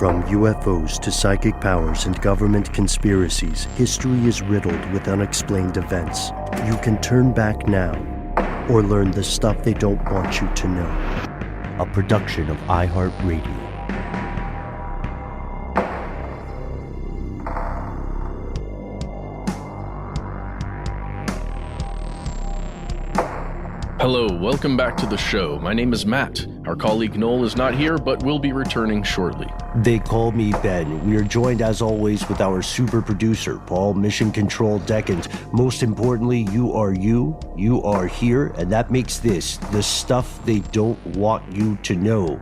From UFOs to psychic powers and government conspiracies, history is riddled with unexplained events. You can turn back now or learn the stuff they don't want you to know. A production of iHeartRadio. Hello, welcome back to the show. My name is Matt. Our colleague Noel is not here, but will be returning shortly. They call me Ben. We are joined, as always, with our super producer, Paul, Mission Control Decant. Most importantly, you are here, and that makes this the stuff they don't want you to know.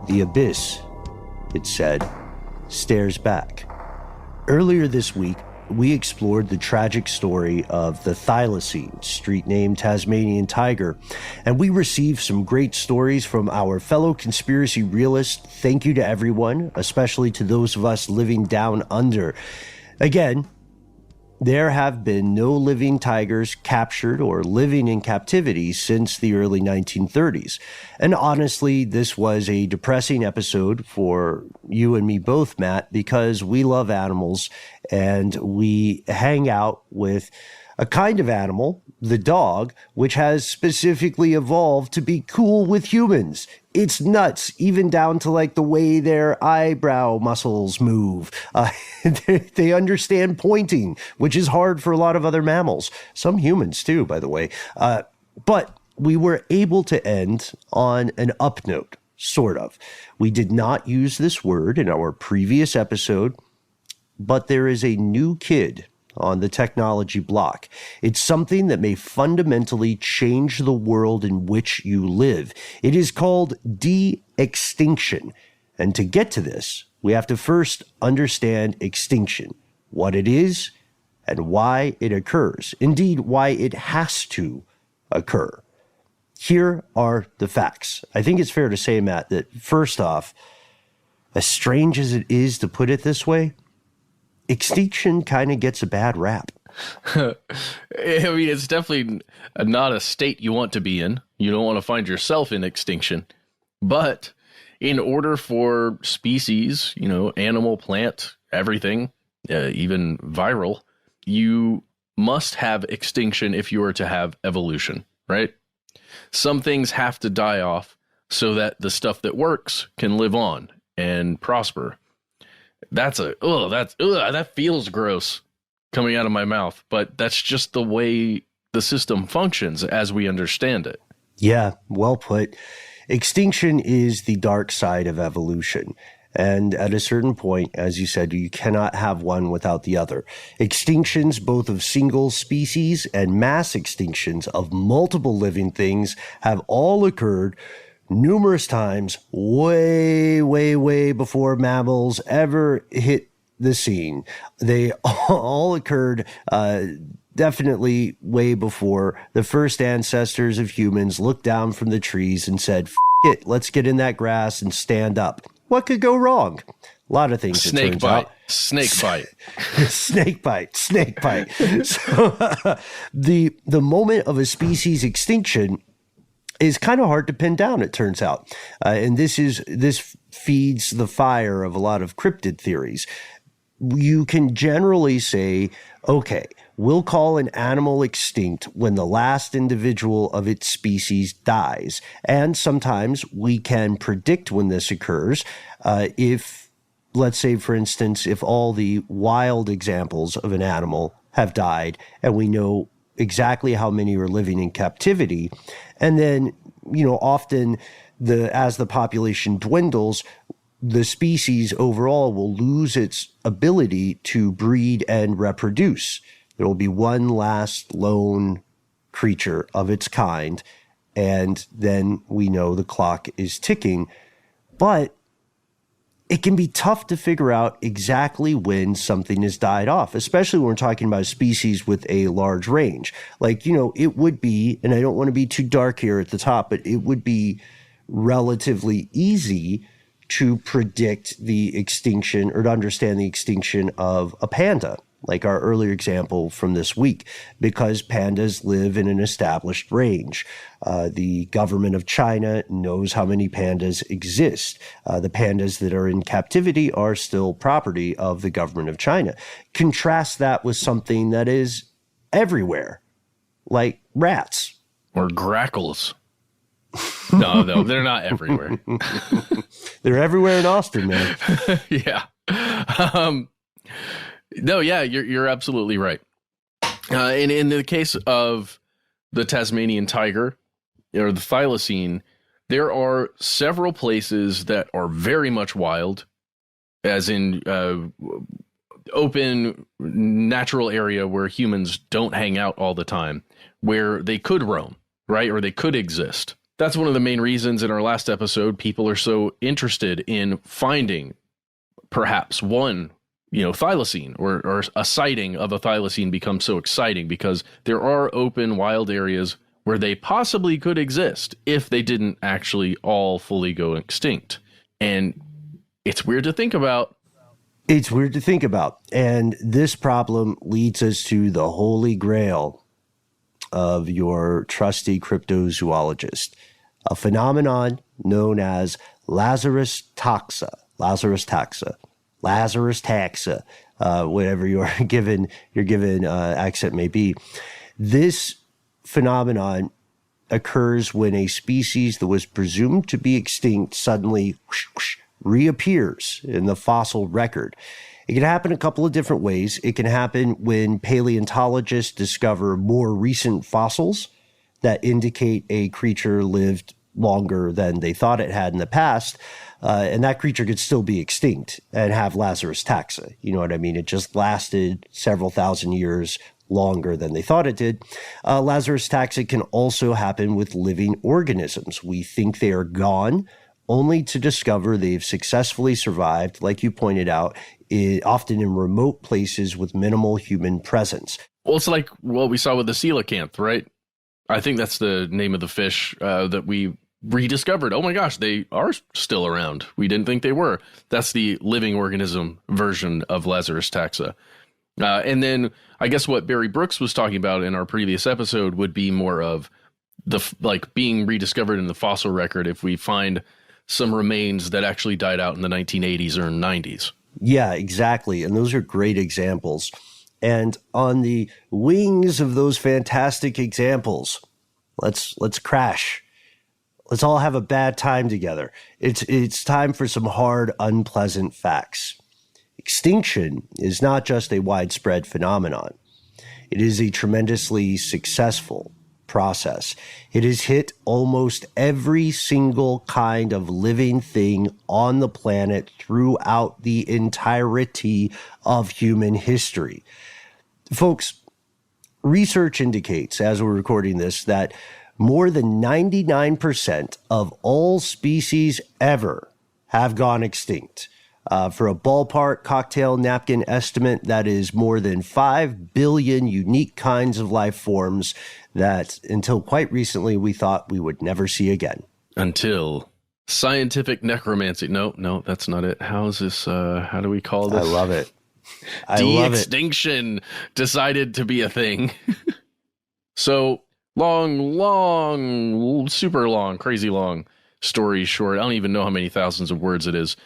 The abyss, it said, stares back. Earlier this week, we explored the tragic story of the thylacine, street name Tasmanian tiger, and we received some great stories from our fellow conspiracy realists. Thank you to everyone, especially to those of us living down under. Again, there have been no living tigers captured or living in captivity since the early 1930s. And honestly, this was a depressing episode for you and me both, Matt, because we love animals and we hang out with a kind of animal, the dog, which has specifically evolved to be cool with humans. It's nuts, even down to like the way their eyebrow muscles move. They understand pointing, which is hard for a lot of other mammals. Some humans too, by the way. But we were able to end on an up note, sort of. We did not use this word in our previous episode, but there is a new kid on the technology block. It's something that may fundamentally change the world in which you live. It is called De-Extinction. And to get to this, we have to first understand extinction, what it is, and why it occurs. Indeed, why it has to occur. Here are the facts. I think it's fair to say, Matt, that first off, as strange as it is to put it this way, extinction kind of gets a bad rap. I mean, it's definitely not a state you want to be in. You don't want to find yourself in extinction. But in order for species, animal, plant, everything, even viral, you must have extinction if you are to have evolution, right? Some things have to die off so that the stuff that works can live on and prosper. That feels gross coming out of my mouth, but that's just the way the system functions as we understand it. Yeah, well put. Extinction is the dark side of evolution. And at a certain point, as you said, you cannot have one without the other. Extinctions, both of single species and mass extinctions of multiple living things, have all occurred numerous times, way before mammals ever hit the scene. They all occurred definitely way before the first ancestors of humans looked down from the trees and said, "F it, let's get in that grass and stand up." What could go wrong? A lot of things. Snake bite. Snake bite. Snake bite. So the moment of a species extinction is kind of hard to pin down, it turns out. And this feeds the fire of a lot of cryptid theories. You can generally say, okay, we'll call an animal extinct when the last individual of its species dies. And sometimes we can predict when this occurs. If, let's say, for instance, if all the wild examples of an animal have died and we know exactly how many are living in captivity. And then, often as the population dwindles, the species overall will lose its ability to breed and reproduce. There will be one last lone creature of its kind, and then we know the clock is ticking. But it can be tough to figure out exactly when something has died off, especially when we're talking about a species with a large range. Like, it would be, and I don't want to be too dark here at the top, but it would be relatively easy to predict the extinction or to understand the extinction of a panda, like our earlier example from this week, because pandas live in an established range. The government of China knows how many pandas exist. The pandas that are in captivity are still property of the government of China. Contrast that with something that is everywhere, like rats. Or grackles. No, they're not everywhere. They're everywhere in Austin, man. Yeah. No, yeah, you're absolutely right. In the case of the Tasmanian tiger or the thylacine, there are several places that are very much wild, as in open natural area where humans don't hang out all the time, where they could roam, right? Or they could exist. That's one of the main reasons in our last episode people are so interested in finding perhaps one, thylacine or a sighting of a thylacine becomes so exciting because there are open wild areas where they possibly could exist if they didn't actually all fully go extinct. And it's weird to think about. It's weird to think about. And this problem leads us to the holy grail of your trusty cryptozoologist, a phenomenon known as Lazarus taxa, whatever your given accent may be. This phenomenon occurs when a species that was presumed to be extinct suddenly reappears in the fossil record. It can happen a couple of different ways. It can happen when paleontologists discover more recent fossils that indicate a creature lived longer than they thought it had in the past. And that creature could still be extinct and have Lazarus taxa. You know what I mean? It just lasted several thousand years longer than they thought it did. Lazarus taxa can also happen with living organisms. We think they are gone, only to discover they've successfully survived, like you pointed out, often in remote places with minimal human presence. Well, it's like what we saw with the coelacanth, right? I think that's the name of the fish that we rediscovered. Oh my gosh, they are still around. We didn't think they were. That's the living organism version of Lazarus taxa. And then I guess what Barry Brooks was talking about in our previous episode would be more of the being rediscovered in the fossil record if we find some remains that actually died out in the 1980s or 90s. Yeah, exactly. And those are great examples. And on the wings of those fantastic examples, let's crash. Let's all have a bad time together. It's time for some hard, unpleasant facts. Extinction is not just a widespread phenomenon. It is a tremendously successful process. It has hit almost every single kind of living thing on the planet throughout the entirety of human history. Folks, research indicates, as we're recording this, that more than 99% of all species ever have gone extinct. For a ballpark cocktail napkin estimate, that is more than 5 billion unique kinds of life forms that, until quite recently, we thought we would never see again. Until scientific necromancy. No, that's not it. How is this? How do we call this? I love it. De-Extinction decided to be a thing. So long, super long, crazy long story short. I don't even know how many thousands of words it is.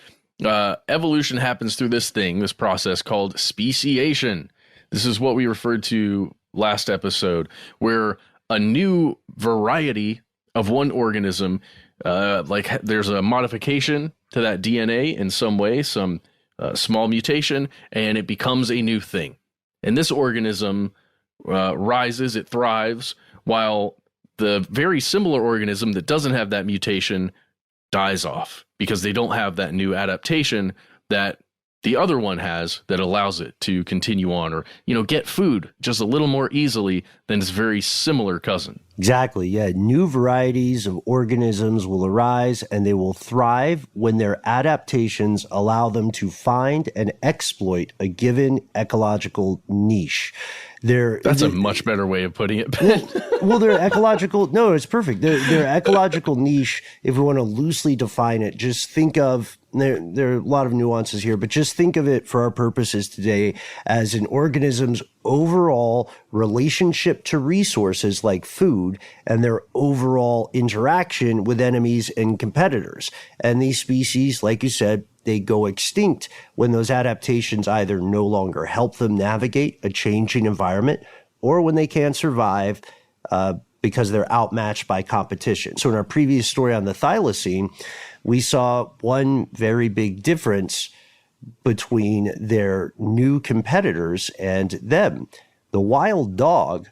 Evolution happens through this process called speciation. This is what we referred to last episode, where a new variety of one organism, there's a modification to that DNA in some way, some small mutation, and it becomes a new thing. And this organism rises, it thrives, while the very similar organism that doesn't have that mutation dies off because they don't have that new adaptation that the other one has that allows it to continue on or, get food just a little more easily than its very similar cousin. Exactly. Yeah. New varieties of organisms will arise and they will thrive when their adaptations allow them to find and exploit a given ecological niche. That's a much better way of putting it, Ben. Well, their ecological, no, it's perfect. Their ecological niche, if we want to loosely define it, just think of there are a lot of nuances here, but just think of it for our purposes today as an organism's overall relationship to resources like food and their overall interaction with enemies and competitors. And these species, like you said, they go extinct when those adaptations either no longer help them navigate a changing environment or when they can't survive because they're outmatched by competition. So in our previous story on the thylacine, we saw one very big difference between their new competitors and them. The wild dog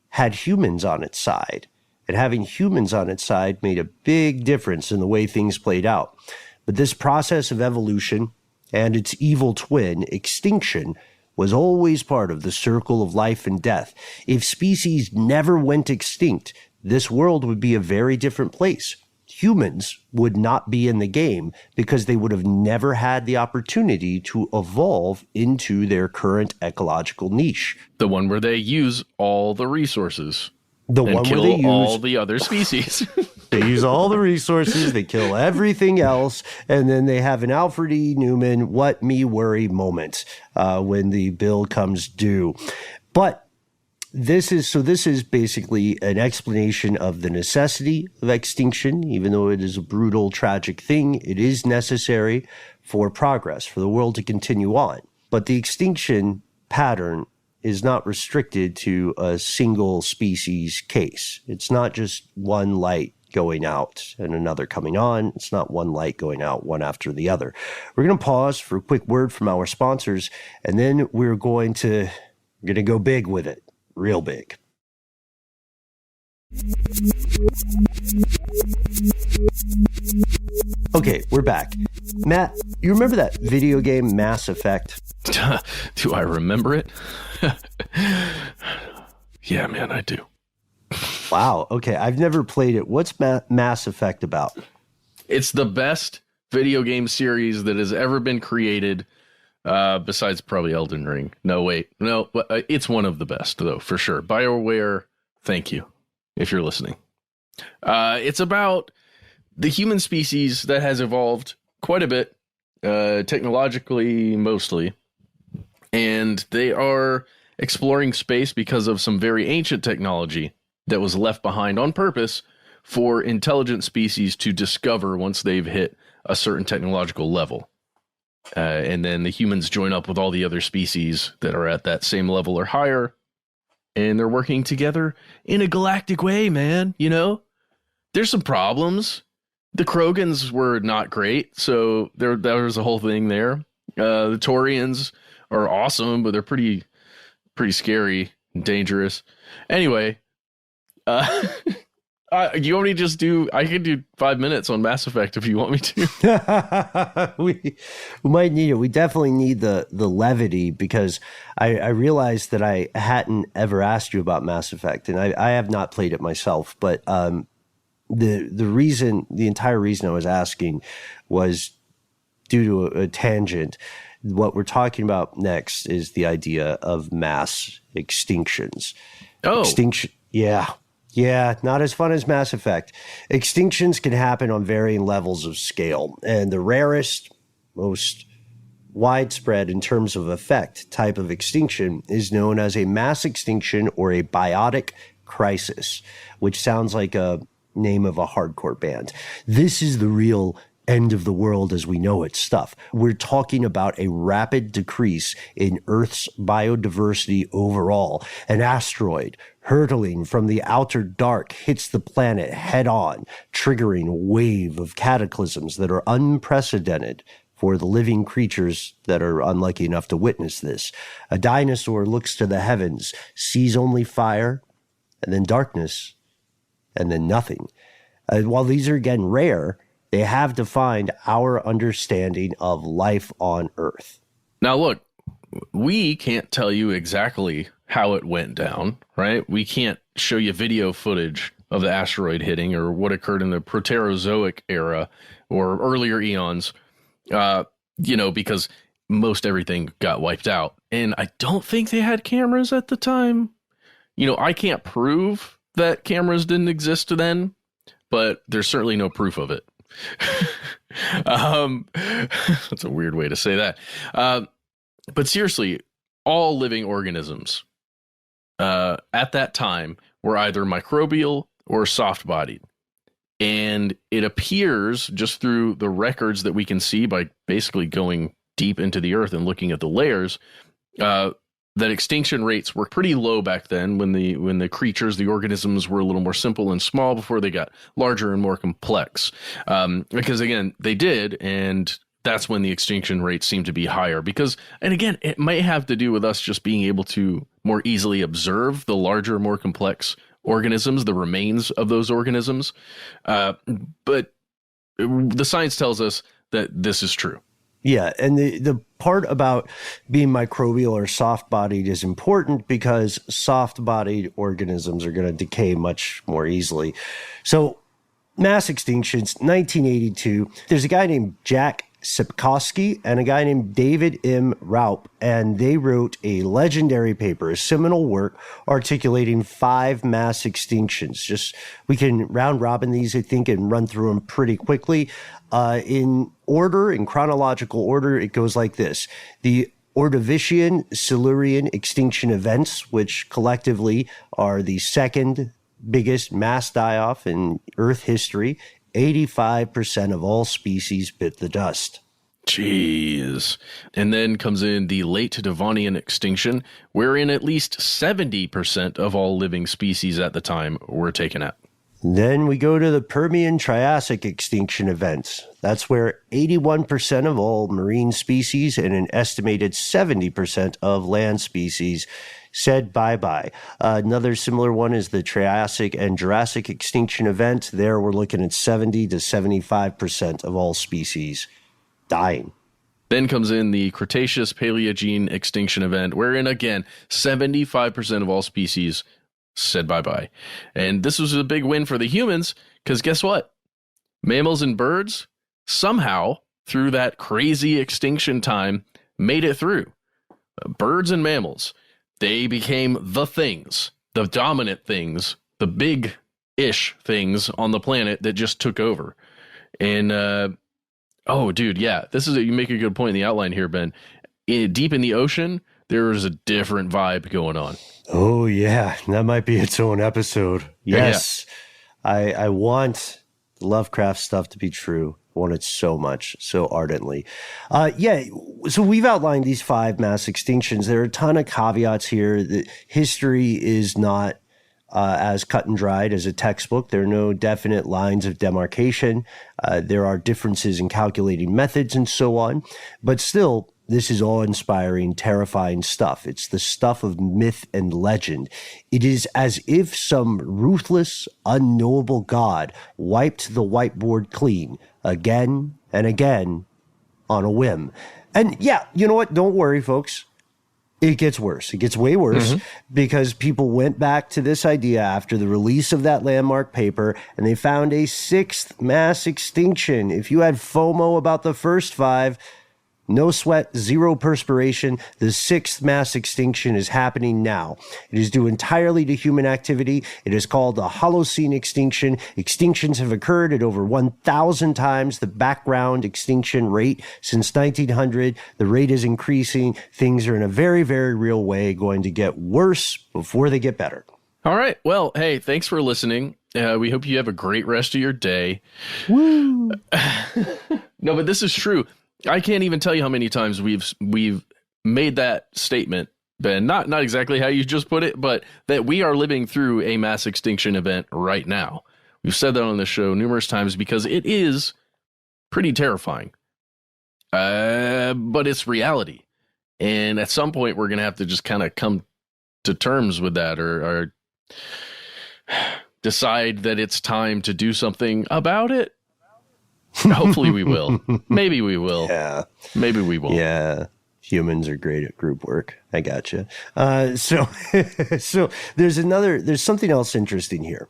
had humans on its side, and having humans on its side made a big difference in the way things played out. But this process of evolution and its evil twin, extinction, was always part of the circle of life and death. If species never went extinct, this world would be a very different place. Humans would not be in the game because they would have never had the opportunity to evolve into their current ecological niche. The one where they use all the resources. The and one kill where they use all the other species. They use all the resources, they kill everything else, and then they have an Alfred E. Newman, what me worry moment when the bill comes due. But this is basically an explanation of the necessity of extinction. Even though it is a brutal, tragic thing, it is necessary for progress, for the world to continue on. But the extinction pattern is not restricted to a single species case. It's not just one light going out and another coming on. It's not one light going out one after the other. We're going to pause for a quick word from our sponsors, and then we're going to go big with it, real big. Okay, we're back. Matt, you remember that video game Mass Effect? Do I remember it? Yeah, man, I do. Wow. Okay, I've never played it. What's Mass Effect about? It's the best video game series that has ever been created, besides probably Elden Ring. No, wait. No, it's one of the best, though, for sure. BioWare, thank you, if you're listening. It's about the human species that has evolved quite a bit, technologically mostly, and they are exploring space because of some very ancient technology that was left behind on purpose for intelligent species to discover once they've hit a certain technological level. And then the humans join up with all the other species that are at that same level or higher, and they're working together in a galactic way, man. You know, there's some problems. The Krogans were not great, so there was a whole thing there. The Taurians are awesome, but they're pretty scary and dangerous. Anyway, you want me to just do? I can do 5 minutes on Mass Effect if you want me to. we might need it. We definitely need the levity, because I realized that I hadn't ever asked you about Mass Effect, and I have not played it myself. But the entire reason I was asking was due to a tangent. What we're talking about next is the idea of mass extinctions. Oh, extinction. Yeah, not as fun as Mass Effect. Extinctions can happen on varying levels of scale, and the rarest, most widespread in terms of effect type of extinction is known as a mass extinction or a biotic crisis, which sounds like a name of a hardcore band. This is the real end of the world as we know it stuff. We're talking about a rapid decrease in Earth's biodiversity overall. An asteroid hurtling from the outer dark hits the planet head on, triggering a wave of cataclysms that are unprecedented for the living creatures that are unlucky enough to witness this. A dinosaur looks to the heavens, sees only fire, and then darkness, and then nothing. While these are again rare, they have defined our understanding of life on Earth. Now, look, we can't tell you exactly how it went down, right? We can't show you video footage of the asteroid hitting or what occurred in the Proterozoic era or earlier eons, because most everything got wiped out. And I don't think they had cameras at the time. I can't prove that cameras didn't exist then, but there's certainly no proof of it. That's a weird way to say that. But seriously, all living organisms at that time were either microbial or soft-bodied. And it appears, just through the records that we can see by basically going deep into the earth and looking at the layers, that extinction rates were pretty low back then when the creatures, the organisms, were a little more simple and small before they got larger and more complex. Because again, they did, and that's when the extinction rates seem to be higher. Because, and again, it may have to do with us just being able to more easily observe the larger, more complex organisms, the remains of those organisms. But the science tells us that this is true. Yeah, and the part about being microbial or soft-bodied is important because soft-bodied organisms are going to decay much more easily. So, mass extinctions, 1982, there's a guy named Jack Sepkoski and a guy named David M. Raup, and they wrote a legendary paper, a seminal work articulating 5 mass extinctions. We can round robin these, I think, and run through them pretty quickly. In chronological order, it goes like this. The Ordovician-Silurian extinction events, which collectively are the second biggest mass die-off in Earth history. 85% of all species bit the dust. Jeez. And then comes in the late Devonian extinction, wherein at least 70% of all living species at the time were taken out. Then we go to the Permian-Triassic extinction events. That's where 81% of all marine species and an estimated 70% of land species said bye-bye. Another similar one is the Triassic and Jurassic extinction event. There we're looking at 70 to 75% of all species dying. Then comes in the Cretaceous-Paleogene extinction event, wherein, again, 75% of all species said bye-bye. And this was a big win for the humans, because guess what? Mammals and birds, somehow, through that crazy extinction time, made it through. Birds and mammals, they became the things, the dominant things, the big-ish things on the planet that just took over. And, oh, dude, yeah, you make a good point in the outline here, Ben. Deep in the ocean, there is a different vibe going on. Oh, yeah. That might be its own episode. Yes. Yeah. I want Lovecraft stuff to be true. I want it so much, so ardently. So we've outlined these 5 mass extinctions. There are a ton of caveats here. The history is not as cut and dried as a textbook. There are no definite lines of demarcation. There are differences in calculating methods and so on. But still, this is awe-inspiring, terrifying stuff. It's the stuff of myth and legend. It is as if some ruthless, unknowable god wiped the whiteboard clean again and again on a whim. And yeah, you know what? Don't worry, folks. It gets worse. It gets way worse because people went back to this idea after the release of that landmark paper and they found a 6th mass extinction. If you had FOMO about the first 5, no sweat, zero perspiration. The 6th mass extinction is happening now. It is due entirely to human activity. It is called the Holocene extinction. Extinctions have occurred at over 1,000 times the background extinction rate since 1900. The rate is increasing. Things are in a very, very real way going to get worse before they get better. All right. Well, hey, thanks for listening. We hope you have a great rest of your day. Woo! No, but this is true. I can't even tell you how many times we've made that statement, Ben. Not exactly how you just put it, but that we are living through a mass extinction event right now. We've said that on the show numerous times because it is pretty terrifying. But it's reality. And at some point, we're going to have to just kind of come to terms with that or decide that it's time to do something about it. Hopefully we will. Maybe we will. Yeah. Maybe we won't. Yeah. Humans are great at group work. I gotcha. So there's something else interesting here.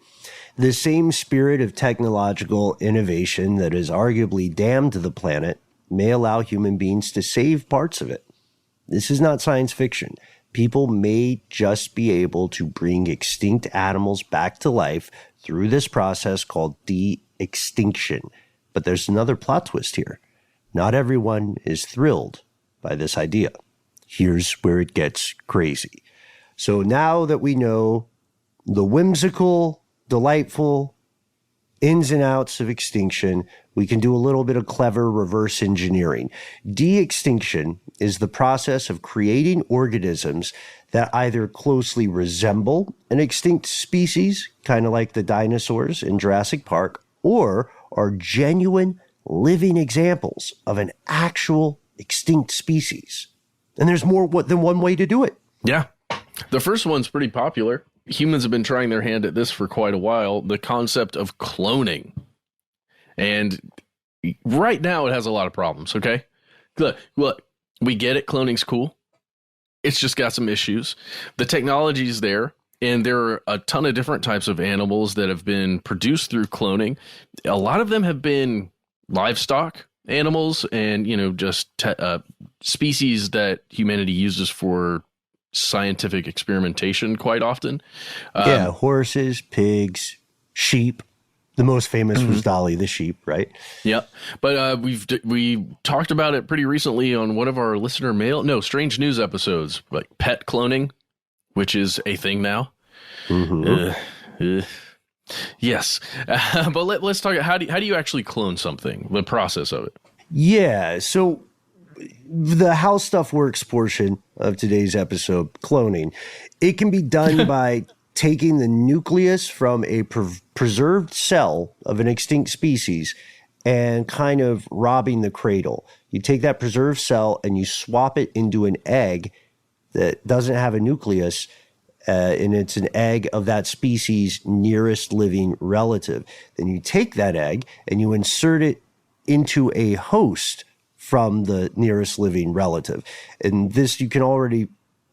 The same spirit of technological innovation that has arguably damned the planet may allow human beings to save parts of it. This is not science fiction. People may just be able to bring extinct animals back to life through this process called de-extinction. But there's another plot twist here. Not everyone is thrilled by this idea. Here's where it gets crazy. So now that we know the whimsical, delightful ins and outs of extinction, we can do a little bit of clever reverse engineering. De-extinction is the process of creating organisms that either closely resemble an extinct species, kind of like the dinosaurs in Jurassic Park, or are genuine living examples of an actual extinct species. And there's more than one way to do it. Yeah. The first one's pretty popular. Humans have been trying their hand at this for quite a while. The concept of cloning. And right now it has a lot of problems, okay? Look, we get it. Cloning's cool. It's just got some issues. The technology's there, and there are a ton of different types of animals that have been produced through cloning. A lot of them have been livestock animals and, just species that humanity uses for scientific experimentation quite often. Horses, pigs, sheep. The most famous was Dolly the sheep, right? Yeah, but we talked about it pretty recently on one of our Strange News episodes, like pet cloning, which is a thing now. Yes, but let's talk. How do you actually clone something? The process of it. Yeah, so the how stuff works portion of today's episode, cloning, it can be done by taking the nucleus from a preserved cell of an extinct species and kind of robbing the cradle. You take that preserved cell and you swap it into an egg that doesn't have a nucleus, and it's an egg of that species' nearest living relative. Then you take that egg and you insert it into a host from the nearest living relative. And this, you can already,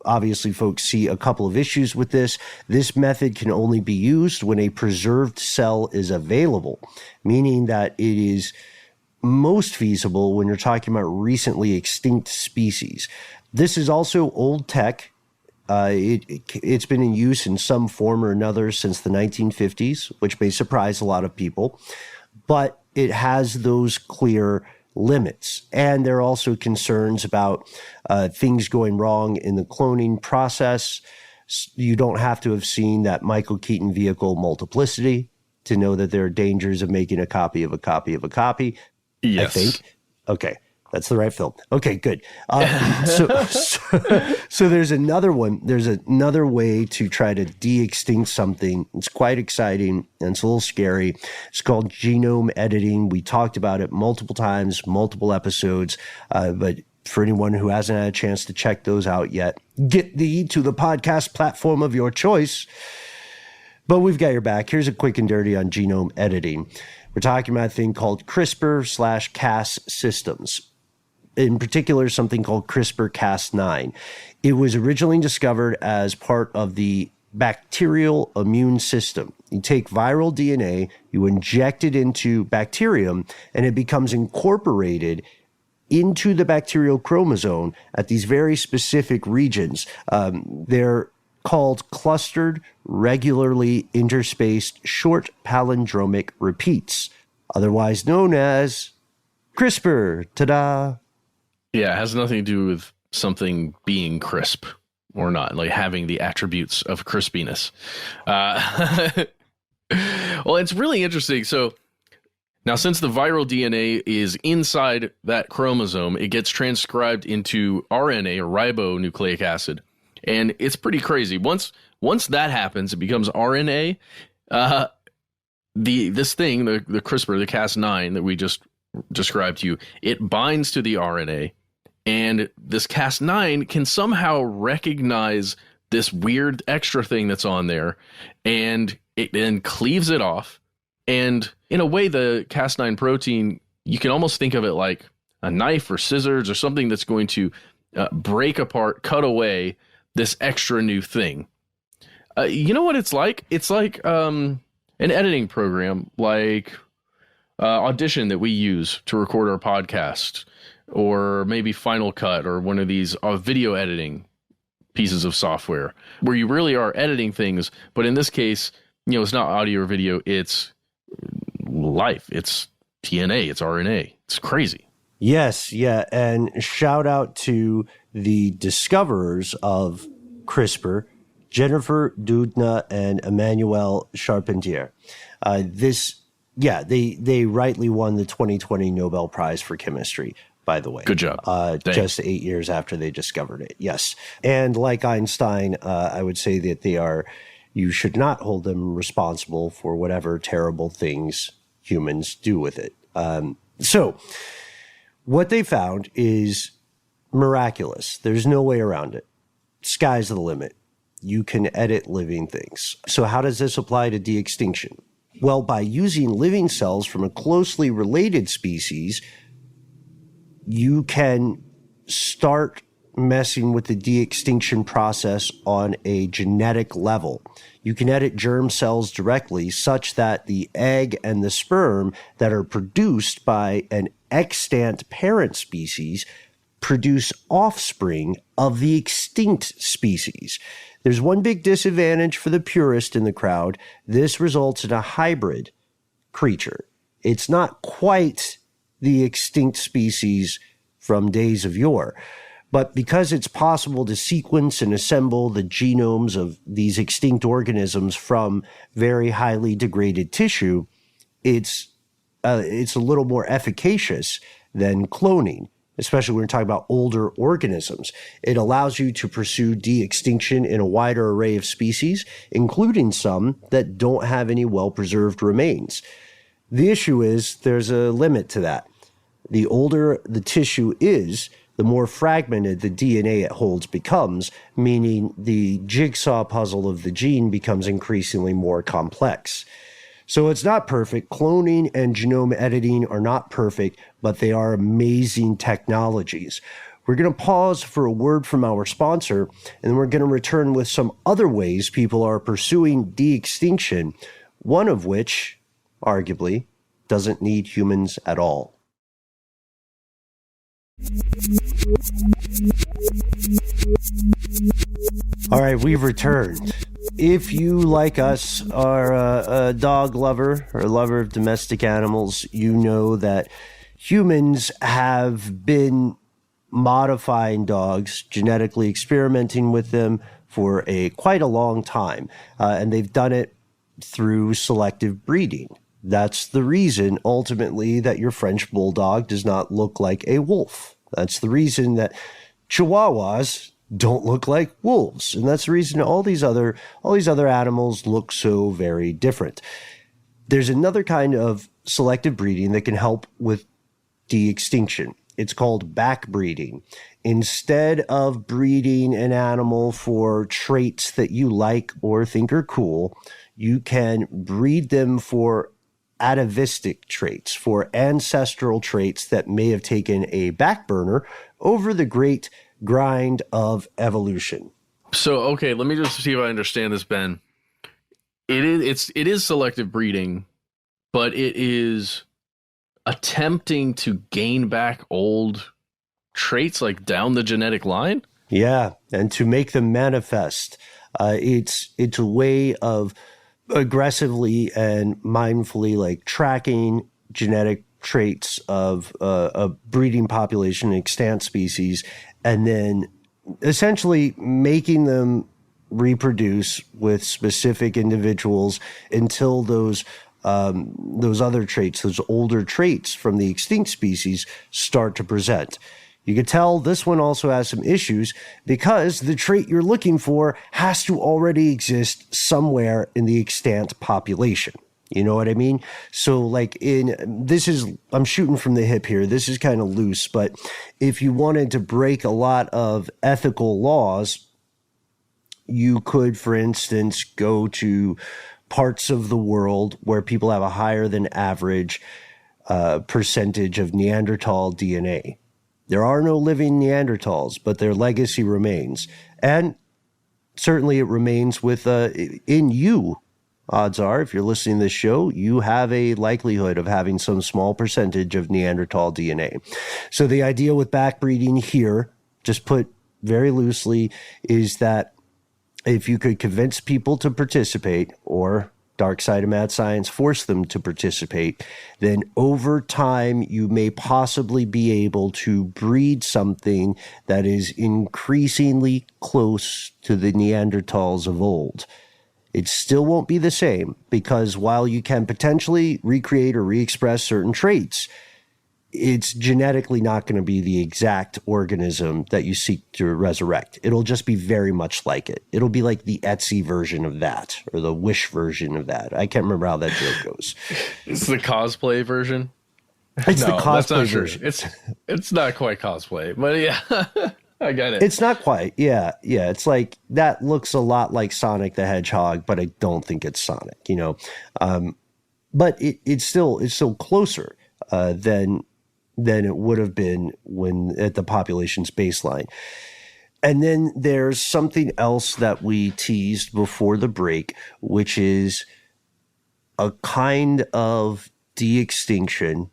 obviously, folks, see a couple of issues with this. This method can only be used when a preserved cell is available, meaning that it is most feasible when you're talking about recently extinct species. This is also old tech. It's been in use in some form or another since the 1950s, which may surprise a lot of people, but it has those clear limits. And there are also concerns about things going wrong in the cloning process. You don't have to have seen that Michael Keaton vehicle Multiplicity to know that there are dangers of making a copy of a copy of a copy. Yes. I think. Okay. That's the right film. Okay, good. So there's another one. There's another way to try to de-extinct something. It's quite exciting and it's a little scary. It's called genome editing. We talked about it multiple times, multiple episodes. But for anyone who hasn't had a chance to check those out yet, get thee to the podcast platform of your choice. But we've got your back. Here's a quick and dirty on genome editing. We're talking about a thing called CRISPR/Cas systems. In particular, something called CRISPR-Cas9. It was originally discovered as part of the bacterial immune system. You take viral DNA, you inject it into bacterium, and it becomes incorporated into the bacterial chromosome at these very specific regions. They're called clustered, regularly interspaced, short palindromic repeats, otherwise known as CRISPR. Ta-da! Yeah, it has nothing to do with something being crisp or not, like having the attributes of crispiness. Well, it's really interesting. So now, since the viral DNA is inside that chromosome, it gets transcribed into RNA or ribonucleic acid. And it's pretty crazy. Once that happens, it becomes RNA. This thing, the CRISPR, the Cas9 that we just described to you, it binds to the RNA. And this Cas9 can somehow recognize this weird extra thing that's on there, and it then cleaves it off. And in a way, the Cas9 protein, you can almost think of it like a knife or scissors or something that's going to break apart, cut away this extra new thing. You know what it's like? It's like an editing program, like Audition that we use to record our podcast, or maybe Final Cut, or one of these video editing pieces of software where you really are editing things. But in this case, it's not audio or video, it's life. It's DNA, it's RNA. It's crazy. Yes, yeah. And shout out to the discoverers of CRISPR, Jennifer Doudna and Emmanuel Charpentier. They rightly won the 2020 Nobel Prize for Chemistry, by the way. Good job. Just 8 years after they discovered it. Yes. And like Einstein, I would say that you should not hold them responsible for whatever terrible things humans do with it. So what they found is miraculous. There's no way around it. Sky's the limit. You can edit living things. So how does this apply to de-extinction? Well, by using living cells from a closely related species, you can start messing with the de-extinction process on a genetic level. You can edit germ cells directly such that the egg and the sperm that are produced by an extant parent species produce offspring of the extinct species. There's one big disadvantage for the purist in the crowd. This results in a hybrid creature. It's not quite the extinct species from days of yore, but because it's possible to sequence and assemble the genomes of these extinct organisms from very highly degraded tissue, it's a little more efficacious than cloning, especially when we're talking about older organisms. It allows you to pursue de-extinction in a wider array of species, including some that don't have any well-preserved remains. The issue is there's a limit to that. The older the tissue is, the more fragmented the DNA it holds becomes, meaning the jigsaw puzzle of the gene becomes increasingly more complex. So it's not perfect. Cloning and genome editing are not perfect, but they are amazing technologies. We're going to pause for a word from our sponsor, and then we're going to return with some other ways people are pursuing de-extinction, one of which, arguably, doesn't need humans at all. All right, we've returned. If you, like us, are a dog lover or a lover of domestic animals, you know that humans have been modifying dogs, genetically experimenting with them for quite a long time, and they've done it through selective breeding. That's the reason, ultimately, that your French bulldog does not look like a wolf. That's the reason that Chihuahuas don't look like wolves. And that's the reason all these other animals look so very different. There's another kind of selective breeding that can help with de-extinction. It's called backbreeding. Instead of breeding an animal for traits that you like or think are cool, you can breed them for atavistic traits, for ancestral traits that may have taken a back burner over the great grind of evolution. So, okay, let me just see if I understand this, Ben. It is selective breeding, but it is attempting to gain back old traits like down the genetic line? Yeah, and to make them manifest. It's a way of aggressively and mindfully tracking genetic traits of a breeding population, extant species, and then essentially making them reproduce with specific individuals until those other traits, those older traits from the extinct species, start to present. You can tell this one also has some issues because the trait you're looking for has to already exist somewhere in the extant population. You know what I mean? So I'm shooting from the hip here. This is kind of loose, but if you wanted to break a lot of ethical laws, you could, for instance, go to parts of the world where people have a higher than average percentage of Neanderthal DNA. There are no living Neanderthals, but their legacy remains. And certainly it remains in you. Odds are, if you're listening to this show, you have a likelihood of having some small percentage of Neanderthal DNA. So the idea with backbreeding here, just put very loosely, is that if you could convince people to participate, or dark side of mad science, force them to participate, then over time you may possibly be able to breed something that is increasingly close to the Neanderthals of old. It still won't be the same, because while you can potentially recreate or re-express certain traits, it's genetically not going to be the exact organism that you seek to resurrect. It'll just be very much like it. It'll be like the Etsy version of that, or the Wish version of that. I can't remember how that joke goes. It's the cosplay version. It's the cosplay version. It's not quite cosplay, but yeah, I get it. It's not quite. Yeah. It's like that looks a lot like Sonic the Hedgehog, but I don't think it's Sonic. But it's still closer than it would have been when at the population's baseline. And then there's something else that we teased before the break, which is a kind of de-extinction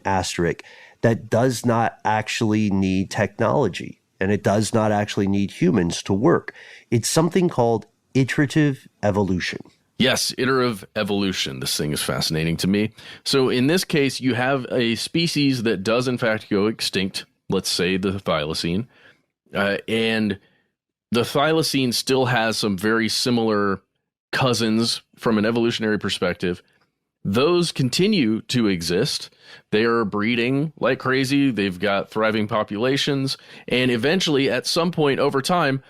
asterisk, that does not actually need technology, and it does not actually need humans to work. It's something called iterative evolution. Yes, iterative evolution. This thing is fascinating to me. So in this case, you have a species that does in fact go extinct, let's say the thylacine, and the thylacine still has some very similar cousins from an evolutionary perspective. Those continue to exist. They are breeding like crazy. They've got thriving populations. And eventually, at some point over time,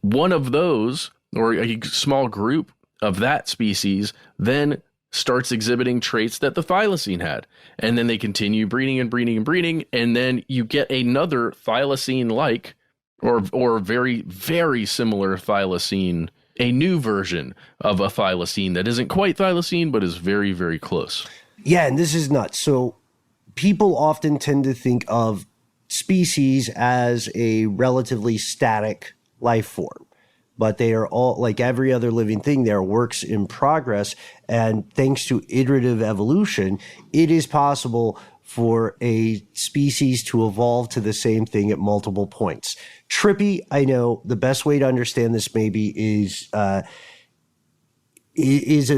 one of those, or a small group of that species, then starts exhibiting traits that the thylacine had. And then they continue breeding and breeding and breeding. And then you get another thylacine-like or very, very similar thylacine, a new version of a thylacine that isn't quite thylacine, but is very, very close. Yeah, and this is nuts. So people often tend to think of species as a relatively static life form, but they are all, like every other living thing, they're works in progress. And thanks to iterative evolution, it is possible for a species to evolve to the same thing at multiple points. Trippy, I know. The best way to understand this maybe is a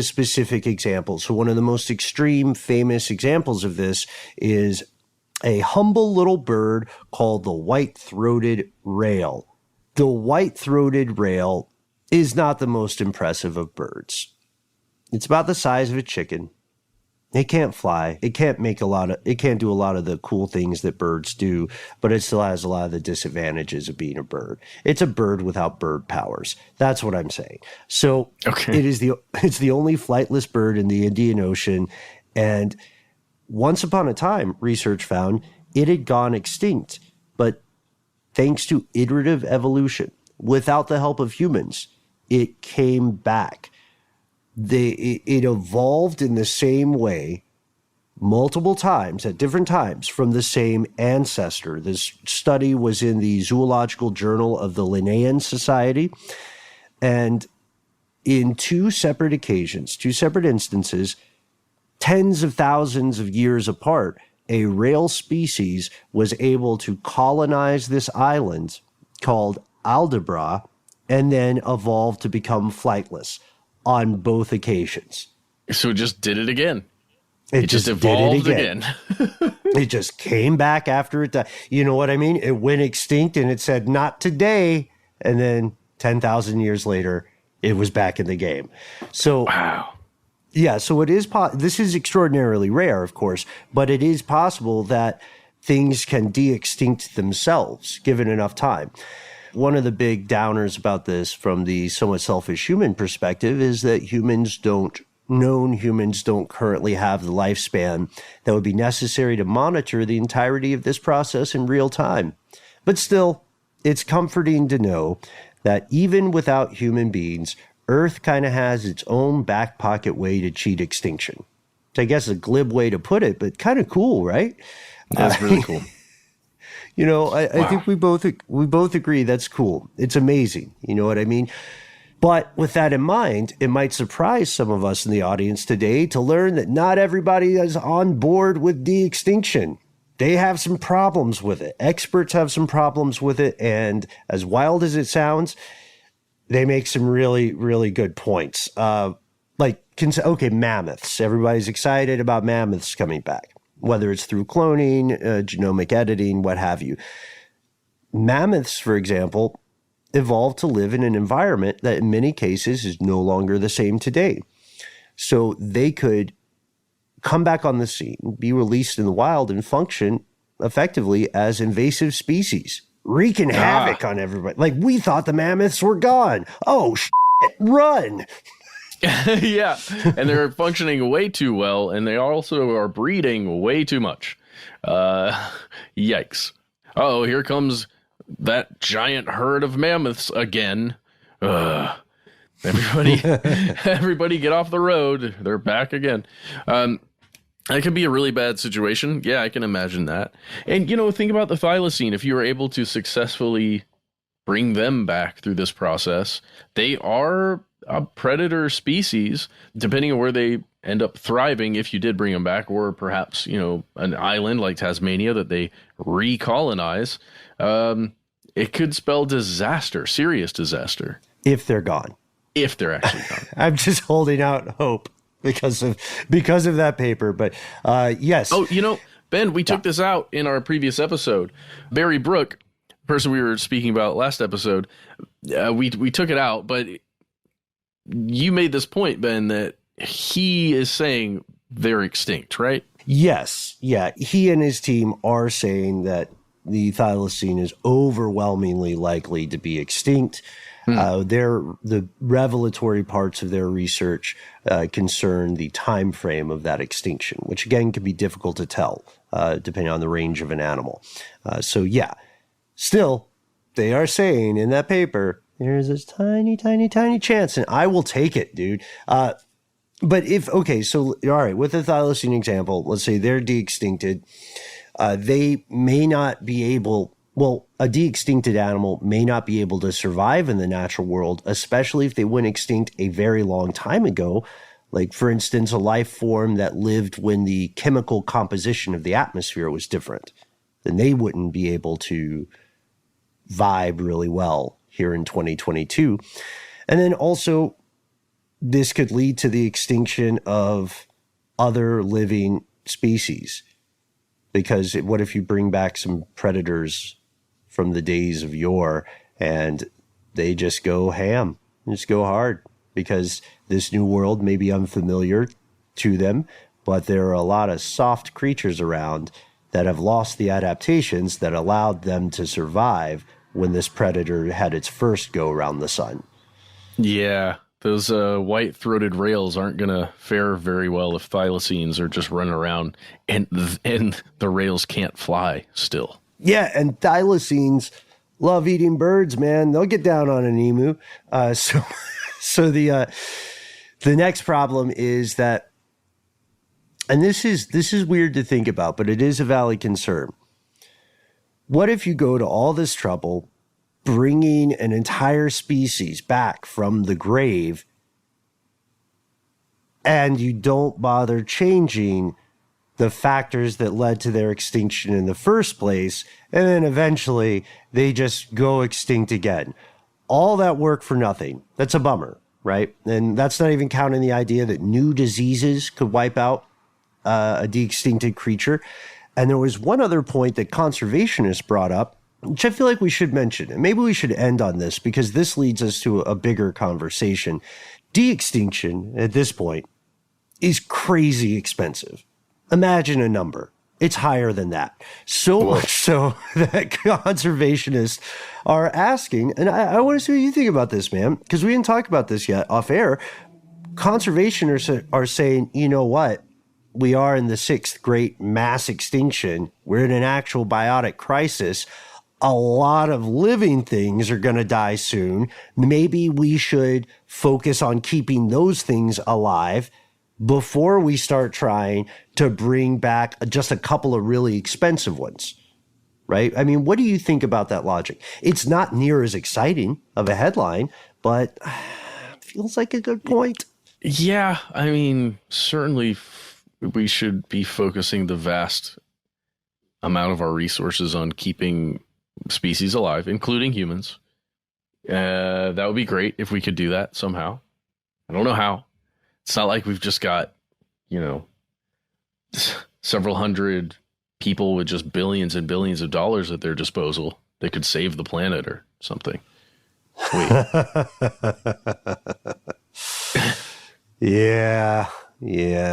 specific example. So one of the most extreme, famous examples of this is a humble little bird called the white-throated rail. The white-throated rail is not the most impressive of birds. It's about the size of a chicken. It can't fly. It can't do a lot of the cool things that birds do, but it still has a lot of the disadvantages of being a bird. It's a bird without bird powers. That's what I'm saying. So okay. It's the only flightless bird in the Indian Ocean. And once upon a time, research found it had gone extinct, but thanks to iterative evolution, without the help of humans, it came back. It evolved in the same way multiple times at different times from the same ancestor. This study was in the Zoological Journal of the Linnean Society. And in two separate instances, tens of thousands of years apart, a rail species was able to colonize this island called Aldabra and then evolve to become flightless on both occasions. So it just did it again. It just evolved again. It just came back after it died. You know what I mean? It went extinct and it said, not today. And then 10,000 years later, it was back in the game. So, wow. Yeah, so it is this is extraordinarily rare, of course, but it is possible that things can de-extinct themselves given enough time. One of the big downers about this from the somewhat selfish human perspective is that humans don't currently have the lifespan that would be necessary to monitor the entirety of this process in real time. But still, it's comforting to know that even without human beings, Earth kind of has its own back pocket way to cheat extinction. I guess a glib way to put it, but kind of cool, right? That's really cool. You know, I think we both agree that's cool. It's amazing. You know what I mean? But with that in mind, it might surprise some of us in the audience today to learn that not everybody is on board with de-extinction. They have some problems with it. Experts have some problems with it. And as wild as it sounds, they make some really, really good points. Like okay, mammoths. Everybody's excited about mammoths coming back, whether it's through cloning, genomic editing, what have you. Mammoths, for example, evolved to live in an environment that in many cases is no longer the same today. So they could come back on the scene, be released in the wild, and function effectively as invasive species, wreaking havoc on everybody. Like, we thought the mammoths were gone. Oh, shit, run. Yeah, and they're functioning way too well, and they also are breeding way too much. Yikes. Oh, here comes that giant herd of mammoths again. Everybody get off the road. They're back again. That could be a really bad situation. Yeah, I can imagine that. And, think about the thylacine. If you were able to successfully bring them back through this process, they are a predator species, depending on where they end up thriving if you did bring them back, or perhaps, an island like Tasmania that they recolonize. It could spell disaster, serious disaster. If they're gone. If they're actually gone. I'm just holding out hope because of that paper. But yes. Oh, Ben, we took this out in our previous episode. Barry Brook, person we were speaking about last episode, we took it out, but you made this point, Ben, that he is saying they're extinct, right? Yes. Yeah. He and his team are saying that the thylacine is overwhelmingly likely to be extinct. The revelatory parts of their research concern the time frame of that extinction, which again can be difficult to tell depending on the range of an animal. Still, they are saying in that paper, there's this tiny, tiny, tiny chance, and I will take it, dude. But all right, with the thylacine example, let's say they're de-extincted. They may not be able, a de-extincted animal may not be able to survive in the natural world, especially if they went extinct a very long time ago. Like, for instance, a life form that lived when the chemical composition of the atmosphere was different. Then they wouldn't be able to vibe really well here in 2022. And then also, this could lead to the extinction of other living species. Because what if you bring back some predators from the days of yore and they just go ham, just go hard? Because this new world may be unfamiliar to them, but there are a lot of soft creatures around that have lost the adaptations that allowed them to survive when this predator had its first go around the sun. Yeah, those white-throated rails aren't going to fare very well if thylacines are just running around and the rails can't fly still. Yeah, and thylacines love eating birds, man. They'll get down on an emu. So the next problem is that, and this is weird to think about, but it is a valid concern. What if you go to all this trouble bringing an entire species back from the grave and you don't bother changing the factors that led to their extinction in the first place, and then eventually they just go extinct again? All that work for nothing. That's a bummer, right? And that's not even counting the idea that new diseases could wipe out a de-extincted creature. And there was one other point that conservationists brought up, which I feel like we should mention. And maybe we should end on this because this leads us to a bigger conversation. De-extinction at this point is crazy expensive. Imagine a number. It's higher than that. So much so that conservationists are asking, and I want to see what you think about this, man, because we didn't talk about this yet off air. Conservationists are saying, you know what? We are in the sixth great mass extinction. We're in an actual biotic crisis. A lot of living things are going to die soon. Maybe we should focus on keeping those things alive before we start trying to bring back just a couple of really expensive ones, right? I mean, what do you think about that logic? It's not near as exciting of a headline, but feels like a good point. Yeah, I mean, certainly we should be focusing the vast amount of our resources on keeping species alive, including humans. That would be great if we could do that somehow. I don't know how. It's not like we've just got, several hundred people with just billions and billions of dollars at their disposal. They could save the planet or something. Wait. Yeah.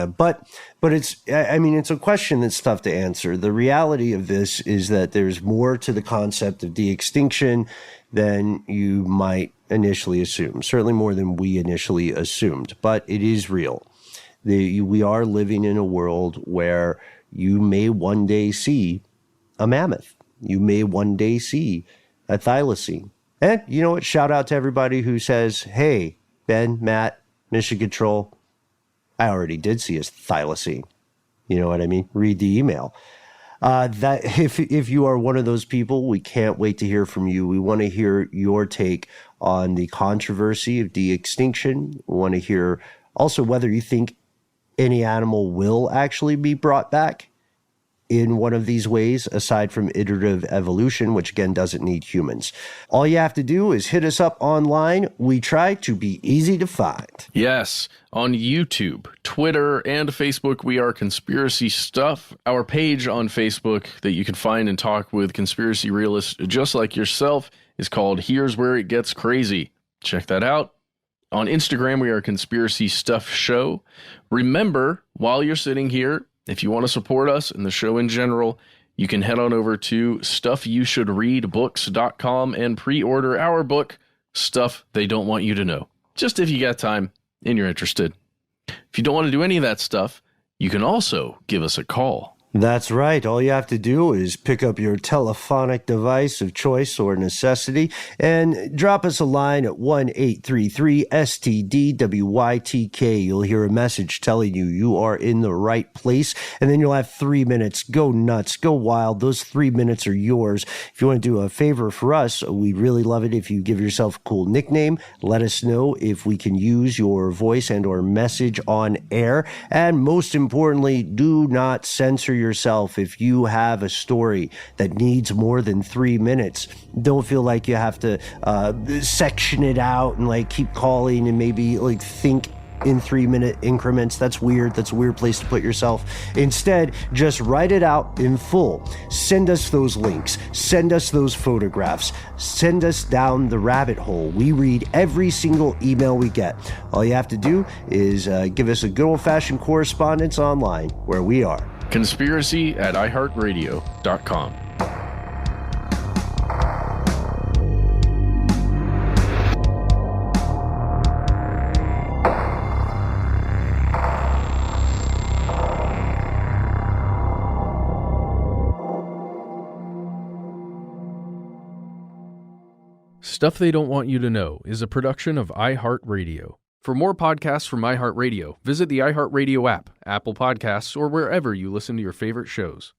But it's a question that's tough to answer. The reality of this is that there's more to the concept of de-extinction than you might initially assume. Certainly more than we initially assumed, but it is real. We are living in a world where you may one day see a mammoth. You may one day see a thylacine. And you know what? Shout out to everybody who says, hey, Ben, Matt, Mission Control, I already did see a thylacine. You know what I mean? Read the email. That if you are one of those people, we can't wait to hear from you. We want to hear your take on the controversy of de-extinction. We want to hear also whether you think any animal will actually be brought back in one of these ways, aside from iterative evolution, which again doesn't need humans. All you have to do is hit us up online. We try to be easy to find. Yes, on YouTube, Twitter, and Facebook, we are Conspiracy Stuff. Our page on Facebook that you can find and talk with conspiracy realists just like yourself is called Here's Where It Gets Crazy. Check that out. On Instagram, we are Conspiracy Stuff Show. Remember, while you're sitting here, if you want to support us and the show in general, you can head on over to stuffyoushouldreadbooks.com and pre-order our book, Stuff They Don't Want You to Know. Just if you got time and you're interested. If you don't want to do any of that stuff, you can also give us a call. That's right. All you have to do is pick up your telephonic device of choice or necessity and drop us a line at 1-833-STDWYTK. You'll hear a message telling you are in the right place, and then you'll have 3 minutes. Go nuts. Go wild. Those 3 minutes are yours. If you want to do a favor for us, we'd really love it if you give yourself a cool nickname. Let us know if we can use your voice and or message on air. And most importantly, do not censor yourself. If you have a story that needs more than 3 minutes, don't feel like you have to section it out and keep calling and maybe think in 3 minute increments. That's weird. That's a weird place to put yourself. Instead, just write it out in full. Send us those links. Send us those photographs. Send us down the rabbit hole. We read every single email we get. All you have to do is give us a good old-fashioned correspondence online where we are. Conspiracy at iHeartRadio.com. Stuff They Don't Want You to Know is a production of iHeartRadio. For more podcasts from iHeartRadio, visit the iHeartRadio app, Apple Podcasts, or wherever you listen to your favorite shows.